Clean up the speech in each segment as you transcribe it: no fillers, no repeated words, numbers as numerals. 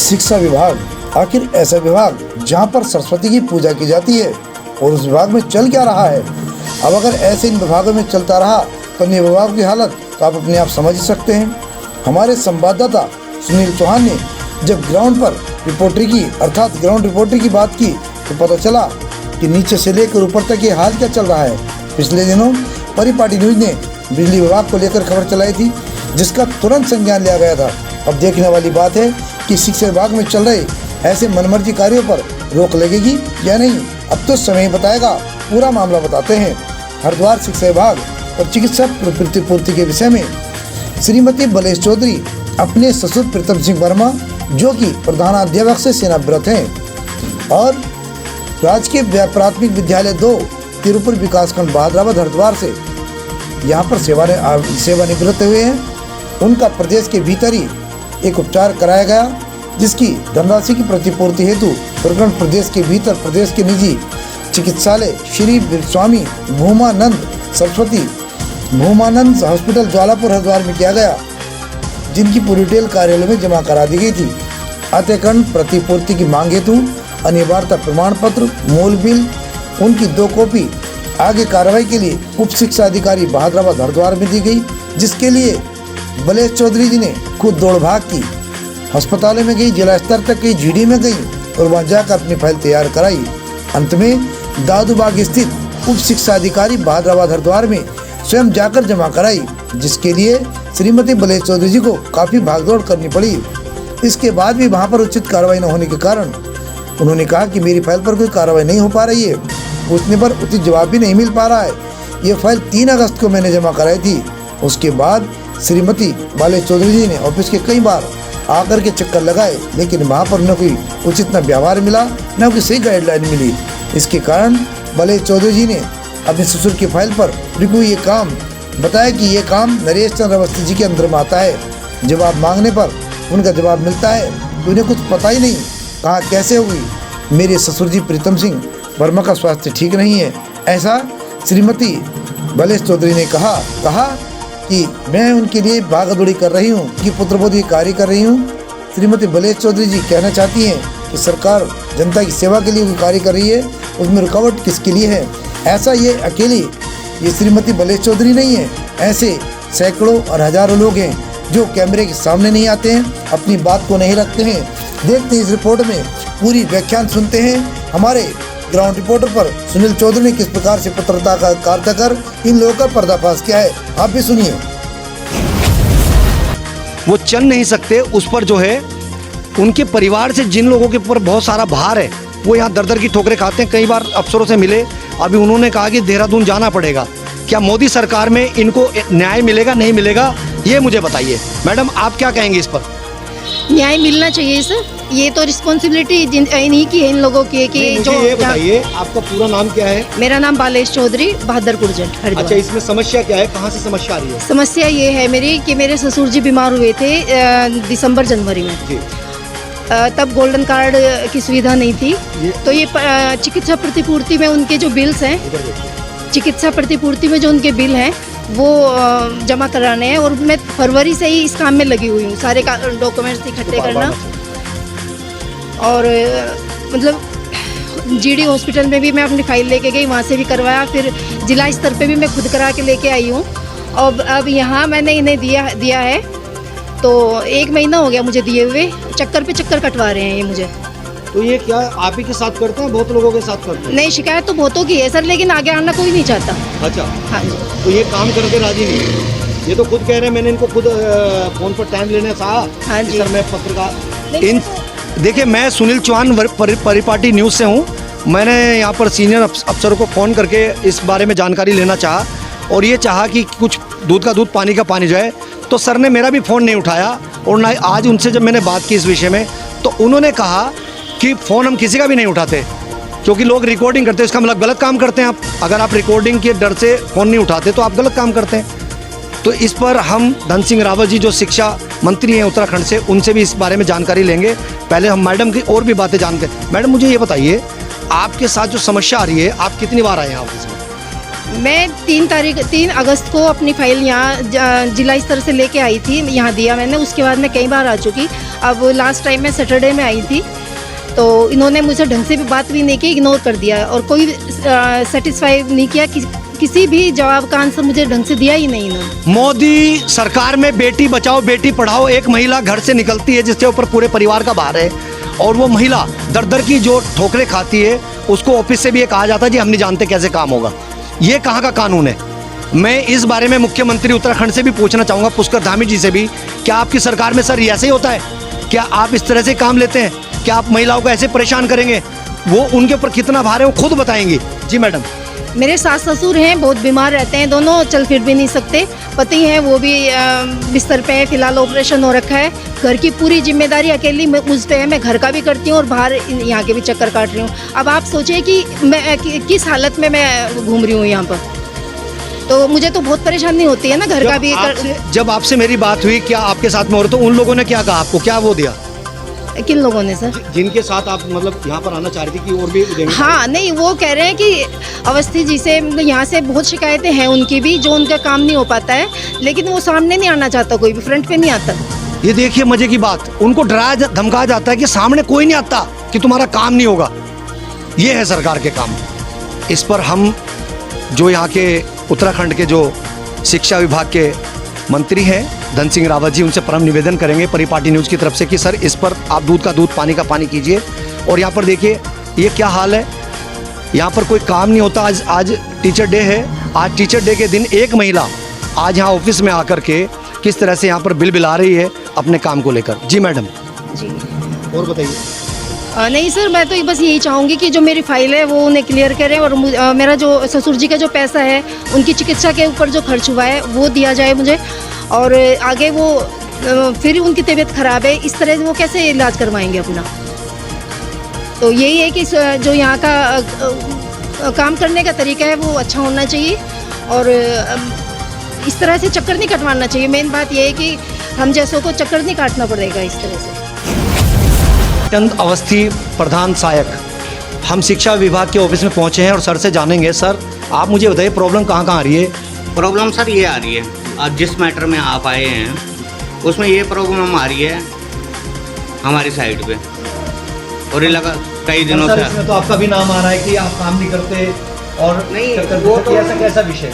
शिक्षा विभाग आखिर ऐसा विभाग जहां पर सरस्वती की पूजा की जाती है और उस विभाग में चल क्या रहा है। अब अगर ऐसे इन विभागों में चलता रहा तो इन विभागों की हालत तो आप अपने आप समझ ही सकते हैं। हमारे संवाददाता सुनील चौहान ने जब ग्राउंड पर रिपोर्टरी की अर्थात ग्राउंड रिपोर्टरी की बात की तो पता चला कि नीचे से लेकर ऊपर तक ये हाल क्या चल रहा है। पिछले दिनों परिपाटी न्यूज ने बिजली विभाग को लेकर खबर चलाई थी, जिसका तुरंत संज्ञान लिया गया था। अब देखने वाली बात है कि शिक्षा विभाग में चल रहे ऐसे मनमर्जी कार्यों पर रोक लगेगी या नहीं। अब तो समय बताएगा। पूरा मामला बताते हैं। हरिद्वार शिक्षा विभाग और चिकित्सा प्रतिपूर्ति के विषय में श्रीमती बलेश चौधरी अपने ससुर प्रीतम सिंह वर्मा जो कि प्रधानाध्यापक से सेवानिवृत्त हैं और राजकीय प्राथमिक विद्यालय 2 तिरुपुर विकासखंड बहादुराबाद हरिद्वार से यहाँ पर सेवानिवृत्त हुए हैं। उनका प्रदेश के भीतर ही एक उपचार कराया गया, जिसकी धनराशि की प्रतिपूर्ति हेतु प्रकरण प्रदेश के भीतर प्रदेश के निजी चिकित्सालय श्री स्वामी भूमानंद सरस्वती भूमानंद हॉस्पिटल ज्वालापुर हरिद्वार में किया गया, जिनकी पूरी डिटेल कार्यालय में जमा करा दी गई थी। अत्यकरण प्रतिपूर्ति की मांग हेतु अनिवार्यता प्रमाण पत्र, मूल बिल, उनकी 2 कॉपी आगे कार्रवाई के लिए उप शिक्षा अधिकारी बहादुराबाद हरिद्वार में दी गई, जिसके लिए बलेश चौधरी जी ने खुद दौड़ भाग की। अस्पतालों में गई, जिला स्तर तक गई, जीडी में गई और वहां जाकर अपनी फाइल तैयार कराई। अंत में दादूबाग स्थित उप शिक्षा अधिकारी बहादुराबाद हरिद्वार में स्वयं जाकर जमा कराई, जिसके लिए श्रीमती बलेश चौधरी जी को काफी भागदौड़ करनी पड़ी। इसके बाद भी वहां पर उचित कार्रवाई न होने के कारण उन्होंने कहा कि मेरी फाइल पर कोई कार्रवाई नहीं हो पा रही है, पूछने पर उचित जवाब भी नहीं मिल पा रहा है। ये फाइल 3 अगस्त को मैंने जमा कराई थी। उसके बाद श्रीमती बलेश चौधरी जी ने ऑफिस के कई बार आकर के चक्कर लगाए, लेकिन वहाँ पर न कोई उचित न व्यवहार मिला, न कोई सही गाइडलाइन मिली। इसके कारण बलेश चौधरी जी ने अपने ससुर की फाइल पर रिकू ये काम बताया कि ये काम नरेश चंद्र अवस्थी जी के अंदर में आता है। जवाब मांगने पर उनका जवाब मिलता है तो उन्हें कुछ पता ही नहीं कहाँ कैसे हुई। मेरे ससुर जी प्रीतम सिंह वर्मा का स्वास्थ्य ठीक नहीं है, ऐसा श्रीमती बलेश चौधरी ने कहा कि मैं उनके लिए भागदौड़ी कर रही हूँ, कि पुत्रबोधी कार्य कर रही हूँ। श्रीमती बलेश चौधरी जी कहना चाहती हैं कि सरकार जनता की सेवा के लिए कार्य कर रही है, उसमें रुकावट किसके लिए है। ऐसा ये अकेली ये श्रीमती बलेश चौधरी नहीं है, ऐसे सैकड़ों और हजारों लोग हैं जो कैमरे के सामने नहीं आते हैं, अपनी बात को नहीं रखते हैं। देखते हैं इस रिपोर्ट में पूरी व्याख्यान सुनते हैं। हमारे ग्राउंड रिपोर्टर पर सुनील चौधरी ने किस प्रकार से पत्रकारिता का कार्य कर इन लोगों का पर्दाफाश किया है, आप भी सुनिए। वो चल नहीं सकते, उस पर जो है उनके परिवार से जिन लोगों के ऊपर बहुत सारा भार है वो यहाँ दर दर की ठोकरें खाते हैं। कई बार अफसरों से मिले, अभी उन्होंने कहा कि देहरादून जाना पड़ेगा। क्या मोदी सरकार में इनको न्याय मिलेगा नहीं मिलेगा, ये मुझे बताइए। मैडम आप क्या कहेंगे इस पर? न्याय मिलना चाहिए सर, ये तो रिस्पॉन्सिबिलिटी इन्हीं की है, इन लोगों की है कि जो। ये बताइए आपका पूरा नाम क्या है? मेरा नाम बलेश चौधरी, बहादुरपुर जट हरिद्वार। अच्छा, इसमें समस्या क्या है, कहाँ से समस्या आ रही है? समस्या ये है मेरी कि मेरे ससुर जी बीमार हुए थे दिसंबर जनवरी में जी। तब गोल्डन कार्ड की सुविधा नहीं थी, तो ये चिकित्सा प्रतिपूर्ति में उनके जो बिल्स हैं, चिकित्सा प्रतिपूर्ति में जो उनके बिल हैं वो जमा कराने हैं। और मैं फरवरी से ही इस काम में लगी हुई हूँ, सारे डॉक्यूमेंट्स इकट्ठे करना। और मतलब जीडी हॉस्पिटल में भी मैं अपनी फाइल लेके गई, वहाँ से भी करवाया, फिर जिला स्तर पे भी मैं खुद करा के लेके आई हूँ। और अब यहाँ मैंने इन्हें दिया है, तो 1 महीना हो गया मुझे दिए हुए, चक्कर पे चक्कर कटवा रहे हैं ये मुझे। तो ये क्या आप ही के साथ करते हैं, बहुत लोगों के साथ करते हैं? नहीं, शिकायत तो बहुतों की है सर, लेकिन आगे आना कोई नहीं चाहता। अच्छा, हाँ जी। तो ये काम करके राजी नहीं है, ये तो खुद कह रहे हैं। मैंने इनको खुद फोन पर टाइम लेने कहा। हाँ जी सर, मैं पत्रकार देखिए, मैं सुनील चौहान परिपाटी न्यूज़ से हूँ। मैंने यहाँ पर सीनियर अफसरों को फ़ोन करके इस बारे में जानकारी लेना चाहा और ये चाहा कि कुछ दूध का दूध पानी का पानी जाए, तो सर ने मेरा भी फ़ोन नहीं उठाया। और ना आज उनसे जब मैंने बात की इस विषय में, तो उन्होंने कहा कि फ़ोन हम किसी का भी नहीं उठाते, क्योंकि लोग रिकॉर्डिंग करते हैं, इसका मतलब गलत काम करते हैं आप। अगर आप रिकॉर्डिंग के डर से फ़ोन नहीं उठाते तो आप गलत काम करते हैं। तो इस पर हम धन सिंह रावत जी जो शिक्षा मंत्री हैं उत्तराखंड से, उनसे भी इस बारे में जानकारी लेंगे। पहले हम मैडम की और भी बातें जानते हैं। मैडम मुझे ये बताइए, आपके साथ जो समस्या आ रही है, आप कितनी बार आए हैं ऑफिस में? मैं 3 अगस्त को अपनी फाइल यहाँ जिला स्तर से लेके आई थी, यहाँ दिया मैंने। उसके बाद मैं कई बार आ चुकी। अब लास्ट टाइम मैं सैटरडे में आई थी, तो इन्होंने मुझे ढंग से भी बात भी नहीं की, इग्नोर कर दिया और कोई सेटिस्फाई नहीं किया। किसी भी जवाब का आंसर मुझे ढंग से दिया ही नहीं इन्होंने। मोदी सरकार में बेटी बचाओ बेटी पढ़ाओ, एक महिला घर से निकलती है जिसके ऊपर पूरे परिवार का भार है, और वो महिला दर दर की जो ठोकरें खाती है, उसको ऑफिस से भी ये कहा जाता है जी हम नहीं जानते कैसे काम होगा। ये कहाँ का कानून है? मैं इस बारे में मुख्यमंत्री उत्तराखंड से भी पूछना चाहूँगा, पुष्कर धामी जी से भी, क्या आपकी सरकार में सर ऐसे ही होता है? क्या आप इस तरह से काम लेते हैं? क्या आप महिलाओं को ऐसे परेशान करेंगे? वो उनके ऊपर कितना भार है वो खुद बताएंगी। जी मैडम। मेरे सास ससुर हैं, बहुत बीमार रहते हैं, दोनों चल फिर भी नहीं सकते। पति हैं, वो भी बिस्तर पे है, फिलहाल ऑपरेशन हो रखा है। घर की पूरी जिम्मेदारी अकेली मुझ पे है। मैं घर का भी करती हूँ और बाहर यहाँ के भी चक्कर काट रही हूँ। अब आप सोचिए कि मैं किस हालत में मैं घूम रही हूँ यहाँ पर, तो मुझे तो बहुत परेशानी होती है ना घर का भी। जब आपसे मेरी बात हुई, क्या आपके साथ में और तो उन लोगों ने क्या कहा आपको, क्या वो दिया? किन लोगों ने सर? जिनके साथ आप मतलब यहाँ पर आना चाह रही थी कि और भी देंगे? हाँ, नहीं, वो कह रहे हैं कि अवस्थी जी से यहाँ से बहुत शिकायतें हैं उनकी भी, जो उनका काम नहीं हो पाता है, लेकिन वो सामने नहीं आना चाहता, कोई भी फ्रंट पे नहीं आता। ये देखिए मजे की बात, उनको डराया धमकाया जाता है कि सामने कोई नहीं आता कि तुम्हारा काम नहीं होगा। ये है सरकार के काम। इस पर हम जो यहाँ के उत्तराखंड के जो शिक्षा विभाग के मंत्री हैं धन सिंह रावत जी, उनसे परम निवेदन करेंगे परिपाटी न्यूज़ की तरफ से कि सर इस पर आप दूध का दूध पानी का पानी कीजिए। और यहाँ पर देखिए ये क्या हाल है, यहाँ पर कोई काम नहीं होता। आज टीचर डे है, आज टीचर डे के दिन एक महिला आज यहाँ ऑफिस में आकर के किस तरह से यहाँ पर बिल बिला रही है अपने काम को लेकर। जी मैडम। जी और बताइए। नहीं सर, मैं तो बस यही चाहूँगी कि जो मेरी फाइल है वो उन्हें क्लियर करें, और मेरा जो ससुर जी का जो पैसा है उनकी चिकित्सा के ऊपर जो खर्च हुआ है वो दिया जाए मुझे। और आगे वो फिर उनकी तबीयत ख़राब है, इस तरह वो कैसे इलाज करवाएंगे अपना? तो यही है कि जो यहाँ का काम करने का तरीका है वो अच्छा होना चाहिए, और इस तरह से चक्कर नहीं कटवाना चाहिए। मेन बात यह है कि हम जैसों को चक्कर नहीं काटना पड़ेगा इस तरह से। चंद अवस्थी प्रधान सहायक, हम शिक्षा विभाग के ऑफिस में पहुंचे हैं और सर से जानेंगे। सर आप मुझे बताइए प्रॉब्लम कहाँ कहाँ आ रही है? प्रॉब्लम सर ये आ रही है, आज जिस मैटर में आप आए हैं उसमें ये प्रॉब्लम आ रही है हमारी साइड पे, और ये लगा कई दिनों से। इसमें तो आपका भी नाम आ रहा है कि आप काम नहीं करते और नहीं, वो तो ऐसा कैसा विषय?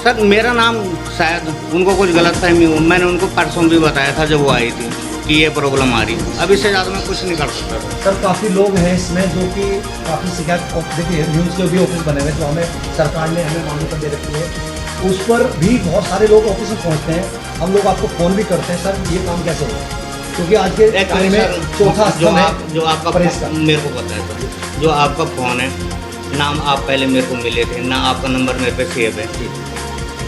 सर मेरा नाम शायद उनको कुछ गलतफहमी हुई, मैंने उनको परसों भी बताया था जब वो आई थी कि ये प्रॉब्लम आ रही है। अब इससे ज़्यादा मैं कुछ नहीं कर सकता। सर काफ़ी लोग हैं इसमें जो कि काफ़ी शिकायत, देखिए न्यूज़ के भी ऑफिस बने हुए जो हमें सरकार ने हमें मान्यता दे रखी है, उस पर भी बहुत सारे लोग ऑफिस में पहुँचते हैं। हम लोग आपको फ़ोन भी करते हैं, सर ये काम कैसे होगा? क्योंकि आज के टाइम में चौथा जो आपका मेरे को पता है सर, जो आपका फ़ोन है, नाम आप पहले मेरे को मिले थे ना, आपका नंबर मेरे पे सेव है।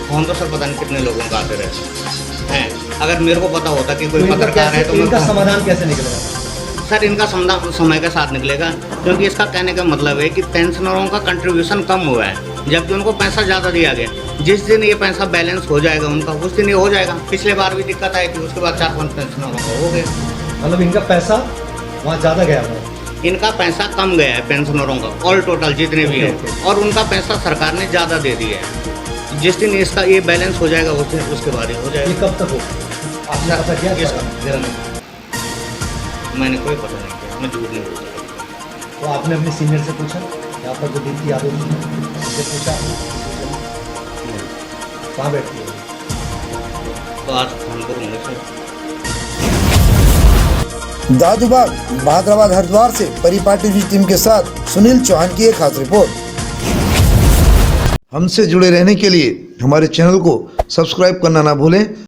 फ़ोन तो सर पता नहीं कितने लोगों का आते रहते हैं। अगर मेरे को पता होता कि कोई पत्रकार है तो इनका समाधान कैसे निकलेगा? सर इनका समाधान समय के साथ निकलेगा, क्योंकि इसका कहने का मतलब है कि पेंशनरों का कंट्रीब्यूशन कम हुआ है, जबकि उनको पैसा ज़्यादा दिया गया। जिस दिन ये पैसा बैलेंस हो जाएगा उनका, उस दिन ये हो जाएगा। पिछले बार भी दिक्कत आई थी, उसके बाद 4-5 पेंशनरों का हो गया। मतलब इनका पैसा वहाँ ज़्यादा गया है? इनका पैसा कम गया है पेंशनरों का, ऑल टोटल जितने भी हैं, और उनका पैसा सरकार ने ज़्यादा दे दिया है। जिस दिन इसका ये बैलेंस हो जाएगा उस दिन उसके बाद ही हो जाएगा। ये कब तक हो? आपने पता किया? मैंने कोई पता नहीं किया, मैं झूठ नहीं बोल सकता। तो आपने अपने सीनियर से पूछा, यहाँ पर जो दीप्ति यादव जी उनसे पूछा, कहाँ बैठती है? तो आज फोन करूँगा सर। दादूबाग बहादुराबाद हरिद्वार से परिपाटी न्यूज़ टीम के साथ सुनील चौहान की एक खास रिपोर्ट। हमसे जुड़े रहने के लिए हमारे चैनल को सब्सक्राइब करना ना भूलें